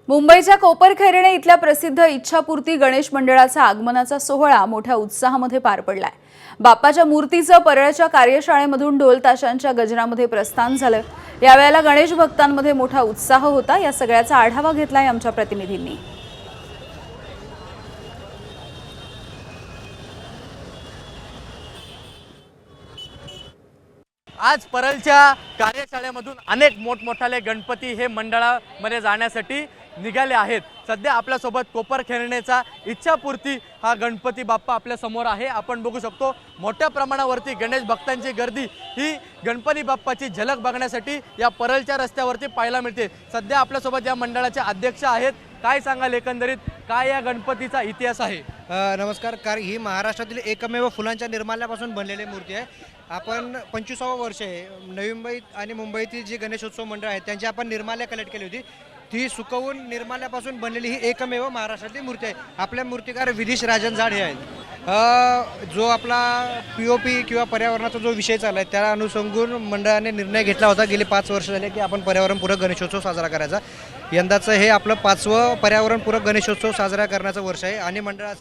मुंबईच्या कोपरखैरणे इथल्या प्रसिद्ध इच्छापूर्ती गणेश मंडळाचा आगमनाचा सोहळा मोठ्या उत्साहामध्ये पार पडलाय। बाप्पाच्या मूर्तीचं परळच्या कार्यशाळेमधून ढोल ताशांच्या गजरामध्ये प्रस्थान झालं। यावेळेला गणेश भक्तांमध्ये मोठा उत्साह होता। या सगळ्याचा आढावा घेतलाय आमच्या प्रतिनिधींनी। आज परळच्या कार्यशाळेमधून अनेक मोठमोठाले गणपती हे मंडळामध्ये जाण्यासाठी निघाले आहेत। सध्या आपल्यासोबत कोपरखैरणेचा इच्छापूर्ती हा गणपती बाप्पा आपल्या समोर आहे। आपण बघू शकतो मोठ्या प्रमाणावरती गणेश भक्तांची गर्दी ही गणपती बाप्पाची झलक बघण्यासाठी या परळच्या रस्त्यावरती पाहायला मिळते। सध्या आपल्यासोबत या मंडळाचे अध्यक्ष आहेत। काय सांगाल एकंदरीत काय या गणपतीचा इतिहास आहे? नमस्कार। ही महाराष्ट्रातील एकमेव फुलांच्या निर्माल्यापासून बनलेली मूर्ती आहे। आपण 25वे वर्ष आहे। नवी मुंबई आणि मुंबईतील जी गणेशोत्सव मंडळ आहेत त्यांची आपण निर्माल्या कलेक्ट केली होती। ती सुकवून निर्माल्यापासून बनलेली ही एकमेव महाराष्ट्रातली मूर्ती आहे। आपल्या मूर्तिकार विधीश राजन जाड हे आहेत। जो आपला POP किंवा पर्यावरणाचा जो विषय चालला आहे त्याला अनुसंगून मंडळाने निर्णय घेतला होता गेली 5 वर्ष झाले की आपण पर्यावरणपूरक गणेशोत्सव साजरा करायचा। यंदाचं हे आपलं 5वं पर्यावरणपूरक गणेशोत्सव साजरा करण्याचं वर्ष आहे आणि मंडळात